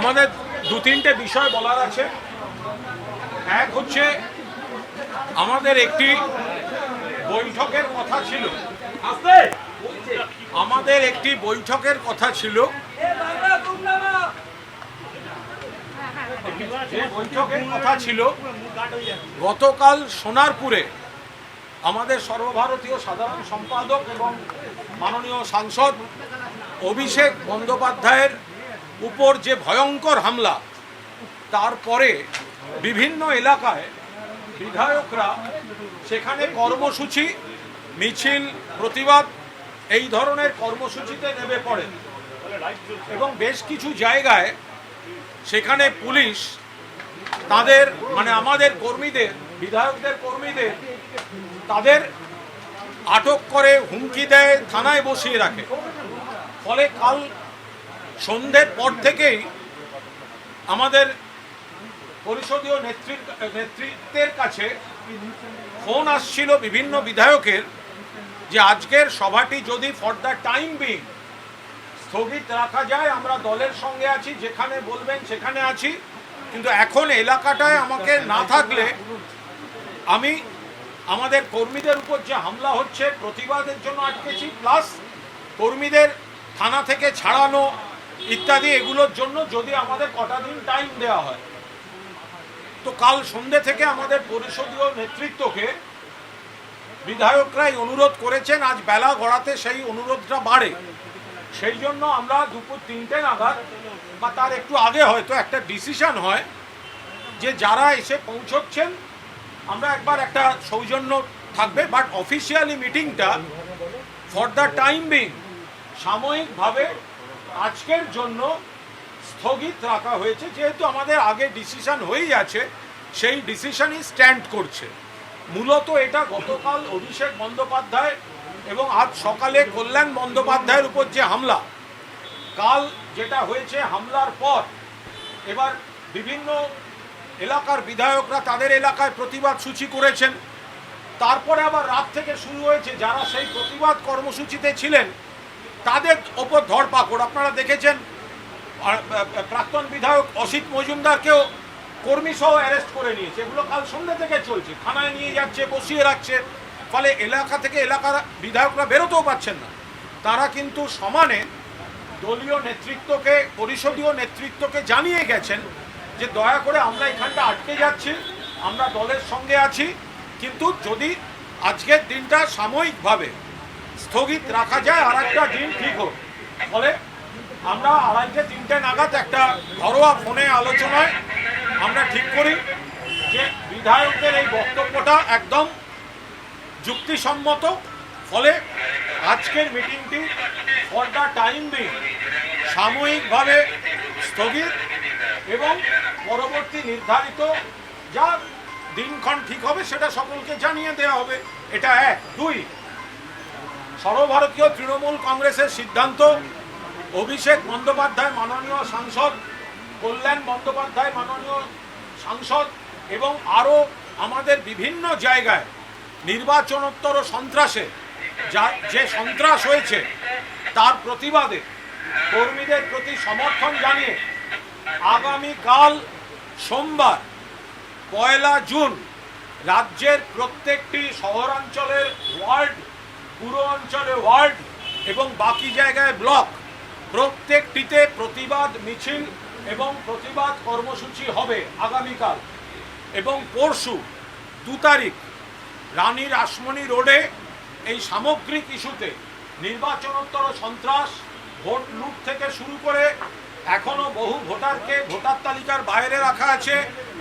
আমাদের দু তিনটে বিষয় বলার আছে। এক হচ্ছে আমাদের একটি বৈঠকের কথা ছিল, গতকাল সোনারপুরে আমাদের সর্বভারতীয় সাধারণ সম্পাদক এবং মাননীয় সাংসদ অভিষেক বন্দ্যোপাধ্যায়ের উপর যে ভয়ঙ্কর হামলা, তারপরে বিভিন্ন এলাকায় বিধায়করা সেখানে কর্মসূচি, মিছিল, প্রতিবাদ এই ধরনের কর্মসূচিতে নেমে পড়েন এবং বেশ কিছু জায়গায় সেখানে পুলিশ তাদের আমাদের কর্মীদের, বিধায়কদের কর্মীদের তাদের আটক করে হুমকি দেয়, থানায় বসিয়ে রাখে। ফলে কাল সন্ধ্যের পর থেকেই আমাদের পরিষদীয় নেতৃত্বের কাছে ফোন আসছিল বিভিন্ন বিধায়কের যে আজকের সভাটি যদি ফর দ্য টাইম বিং স্থগিত রাখা যায়, আমরা দলের সঙ্গে আছি, যেখানে বলবেন সেখানে আছি, কিন্তু এখন এলাকাটায় আমাকে না থাকলে আমি আমাদের কর্মীদের উপর যে হামলা হচ্ছে প্রতিবাদের জন্য আটকেছি, প্লাস কর্মীদের থানা থেকে ছাড়ানো ইত্যাদি এগুলোর জন্য যদি আমাদের কটা দিন টাইম দেওয়া হয়। তো কাল সন্ধ্যে থেকে আমাদের পরিষদীয় নেতৃত্বকে বিধায়করাই অনুরোধ করেছেন, আজ বেলা গড়াতে সেই অনুরোধটা বাড়ে। সেই জন্য আমরা দুপুর 3টে নাগাদ বা তার একটু আগে হয়তো একটা ডিসিশন হয় যে যারা এসে পৌঁছচ্ছেন আমরা একবার একটা সৌজন্য থাকবে, বাট অফিসিয়ালি মিটিংটা ফর দ্য টাইম বিং সাময়িকভাবে আজকের জন্য স্থগিত রাখা হয়েছে। যেহেতু আমাদের আগে ডিসিশন হয়েই আছে, সেই ডিসিশনই স্ট্যান্ড করছে। মূলত এটা গতকাল অভিষেক বন্দ্যোপাধ্যায় এবং আজ সকালে কল্যাণ বন্দ্যোপাধ্যায়ের উপর যে হামলা, কাল যেটা হয়েছে, হামলার পর এবার বিভিন্ন এলাকার বিধায়করা তাদের এলাকায় প্রতিবাদ সূচি করেছেন। তারপরে আবার রাত থেকে শুরু হয়েছে যারা সেই প্রতিবাদ কর্মসূচিতে ছিলেন তাদের ওপর ধরপাকড়। আপনারা দেখেছেন প্রাক্তন বিধায়ক অসিত মজুমদারকেও কর্মী সহ অ্যারেস্ট করে নিয়েছে। এগুলো কাল সন্ধ্যা থেকে চলছে, থানায় নিয়ে যাচ্ছে, বসিয়ে রাখছে। ফলে এলাকা থেকে এলাকার বিধায়করা বেরোতেও পারছেন না। তারা কিন্তু সমানে দলীয় নেতৃত্বকে, পরিষদীয় নেতৃত্বকে জানিয়ে গেছেন যে দয়া করে আমরা এখানটা আটকে যাচ্ছি, আমরা দলের সঙ্গে আছি, কিন্তু যদি আজকের দিনটা সাময়িকভাবে স্থগিত রাখা যায় আর একটা দিন ঠিক হোক। ফলে আমরা 2:30-3টে নাগাদ একটা ঘরোয়া ফোনে আলোচনায় আমরা ঠিক করি যে বিধায়কদের এই বক্তব্যটা একদম যুক্তিসম্মত। ফলে আজকের মিটিংটি ফর দ্য টাইম বিং সাময়িকভাবে স্থগিত এবং পরবর্তী নির্ধারিত যা দিনক্ষণ ঠিক হবে সেটা সকলকে জানিয়ে দেওয়া হবে। এটা 1। 2, সর্বভারতীয় তৃণমূল কংগ্রেসের সিদ্ধান্ত, অভিষেক বন্দ্যোপাধ্যায় মাননীয় সাংসদ, কল্যাণ বন্দ্যোপাধ্যায় মাননীয় সাংসদ এবং আরও আমাদের বিভিন্ন জায়গায় নির্বাচনোত্তর সন্ত্রাসে যে সন্ত্রাস হয়েছে তার প্রতিবাদে কর্মীদের প্রতি সমর্থন জানিয়ে আগামীকাল সোমবার 1 জুন রাজ্যের প্রত্যেকটি শহরাঞ্চলের ওয়ার্ড, পুর অঞ্চলে ওয়ার্ড এবং বাকি জায়গায় ব্লক, প্রত্যেকটিতে প্রতিবাদ মিছিল এবং প্রতিবাদ কর্মসূচি হবে আগামীকাল। এবং পরশু 2 তারিখ রানী রাসমণি রোডে এই সামগ্রিক ইস্যুতে নির্বাচনোত্তর সন্ত্রাস, ভোট লুট থেকে শুরু করে এখনো বহু ভোটারকে ভোটার তালিকার বাইরে রাখা আছে,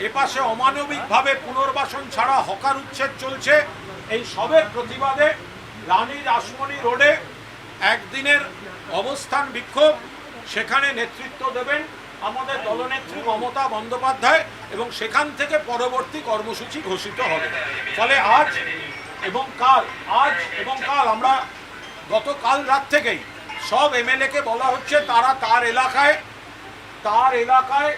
এপাশে অমানবিকভাবে পুনর্বাসন ছাড়া হকার উচ্ছেদ চলছে, এই সবের প্রতিবাদে রানী রাসমণি রোডে একদিনের অবস্থান বিক্ষোভ, সেখানে নেতৃত্ব দেবেন আমাদের দলনেত্রী মমতা বন্দ্যোপাধ্যায় এবং সেখান থেকে পরবর্তী কর্মসূচি ঘোষিত হবে। ফলে আজ এবং কাল আমরা গতকাল রাত থেকেই সব এমএলএকে বলা হচ্ছে তারা তার এলাকায়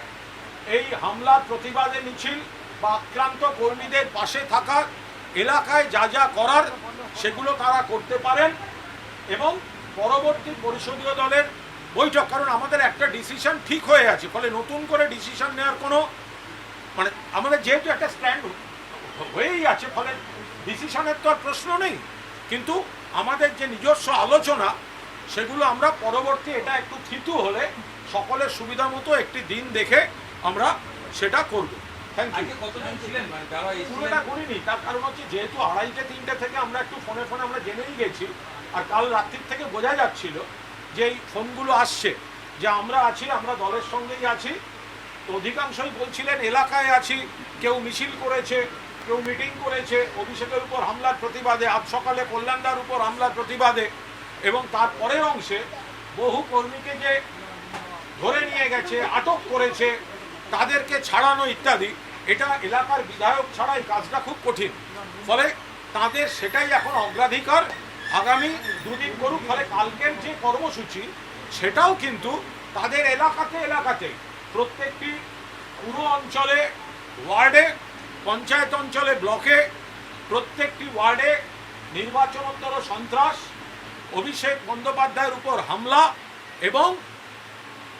এই হামলার প্রতিবাদে মিছিল বা আক্রান্ত কর্মীদের পাশে থাকা এলাকায় যা যা করার সেগুলো তারা করতে পারেন এবং পরবর্তী পরিষদীয় দলের বৈঠক, কারণ আমাদের একটা ডিসিশন ঠিক হয়ে আছে, ফলে নতুন করে ডিসিশন নেওয়ার কোনো মানে আমাদের যেহেতু একটা স্ট্যান্ড হয়েই আছে, ফলে ডিসিশনের তো আর প্রশ্ন নেই। কিন্তু আমাদের যে নিজস্ব আলোচনা সেগুলো আমরা পরবর্তী এটা একটু থিতু হলে সকলের সুবিধা মতো একটি দিন দেখে আমরা সেটা করব। Thank you. পুরোটা করিনি, তার কারণ হচ্ছে যেহেতু 2:30-3টে থেকে আমরা একটু ফোনে আমরা জেনেই গেছি, আর কাল রাত্রির থেকে বোঝা যাচ্ছিল যে এই ফোনগুলো আসছে যে আমরা আছি, আমরা দলের সঙ্গেই আছি। তো অধিকাংশই বলছিলেন এলাকায় আছি, কেউ মিছিল করেছে, কেউ মিটিং করেছে অভিষেকের উপর হামলার প্রতিবাদে, আজ সকালে কল্যাণদার উপর হামলার প্রতিবাদে, এবং তার পরের অংশে বহু কর্মীকে যে ধরে নিয়ে গেছে, আটক করেছে, তাদেরকে ছাড়ানো ইত্যাদি। এটা এলাকার বিধায়ক ছাড়া এই কাজটা খুব কঠিন, ফলে তাদের সেটাই এখন অগ্রাধিকার। আগামী দুদিন করুক, ফলে কালকের যে কর্মসূচি সেটাও কিন্তু তাদের এলাকাতে প্রত্যেকটি পুরো অঞ্চলে, ওয়ার্ডে, পঞ্চায়েত অঞ্চলে, ব্লকে, প্রত্যেকটি ওয়ার্ডে নির্বাচনোত্তর সন্ত্রাস, অভিষেক বন্দ্যোপাধ্যায়ের উপর হামলা এবং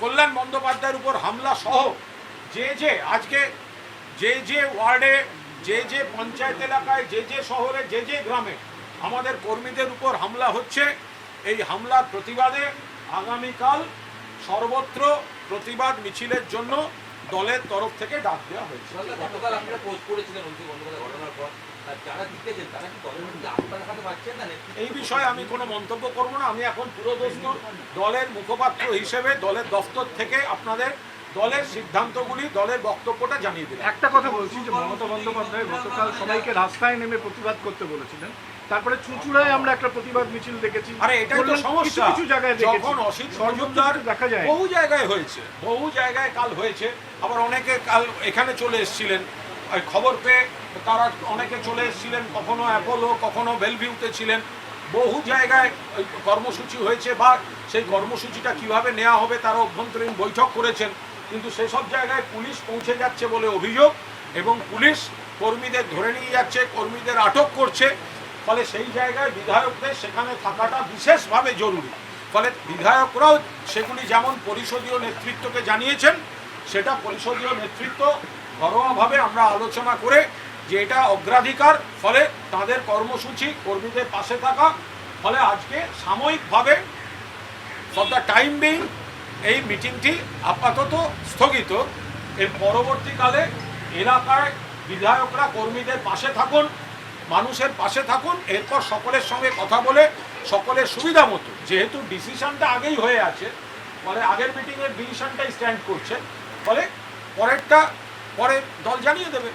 কল্যাণ বন্দ্যোপাধ্যায়ের উপর হামলা সহ যে আজকে যে ওয়ার্ডে, যে পঞ্চায়েত এলাকায়, যে শহরে, যে গ্রামে আমাদের কর্মীদের উপর হামলা হচ্ছে, এই হামলার প্রতিবাদে আগামীকাল সর্বত্র প্রতিবাদ মিছিলের জন্য দলের তরফ থেকে ডাক দেওয়া হয়েছে। এই বিষয়ে আমি কোনো মন্তব্য করব না। আমি এখন পুরোদস্তুর দলের মুখপাত্র হিসেবে দলের দফতর থেকে আপনাদের দলের সিদ্ধান্তগুলি, দলের বক্তব্যটা জানিয়ে দিলাম। একটা কথা বলছি যে মমতা বন্দ্যোপাধ্যায় গতকাল সবাইকে রাস্তায় নেমে প্রতিবাদ করতে বলেছিলেন, তারপরে চুঁচুড়ায় আমরা একটা প্রতিবাদ মিছিল দেখেছি। আরে এটাই তো সমস্যা, কিছু জায়গায় যখন অসিত মজুমদার দেখা যায়, বহু জায়গায় হয়েছে, বহু জায়গায় কাল হয়েছে, আবার অনেকে কাল এখানে চলে এসেছিলেন খবর পেয়ে, তারা অনেকে চলে এসেছিলেন, কখনো অ্যাপোলো, কখনো বেলভিউতে ছিলেন, বহু জায়গায় কর্মসূচি হয়েছে, বা সেই কর্মসূচিটা কিভাবে নেওয়া হবে তারা অভ্যন্তরীণ বৈঠক করেছেন, কিন্তু সেসব জায়গায় পুলিশ পৌঁছে যাচ্ছে বলে অভিযোগ, এবং পুলিশ কর্মীদের ধরে নিয়ে যাচ্ছে, কর্মীদের আটক করছে। ফলে সেই জায়গায় বিধায়কদের সেখানে থাকাটা বিশেষভাবে জরুরি। ফলে বিধায়করাও সেগুলি যেমন পরিষদীয় নেতৃত্বকে জানিয়েছেন, সেটা পরিষদীয় নেতৃত্ব ঘরোয়াভাবে আমরা আলোচনা করে যে এটা অগ্রাধিকার, ফলে তাদের কর্মসূচি, কর্মীদের পাশে থাকা। ফলে আজকে সাময়িকভাবে ফর দ্য টাইম বিং এই মিটিংটি আপাতত স্থগিত। এর পরবর্তীকালে এলাকায় বিধায়করা কর্মীদের পাশে থাকুন, মানুষের পাশে থাকুন, এরপর সকলের সঙ্গে কথা বলে সকলের সুবিধা মতো, যেহেতু ডিসিশনটা আগেই হয়ে আছে, ফলে আগের মিটিংয়ের ডিসিশনটাই স্ট্যান্ড করছে, ফলে পরেরটা পরে দল জানিয়ে দেবে।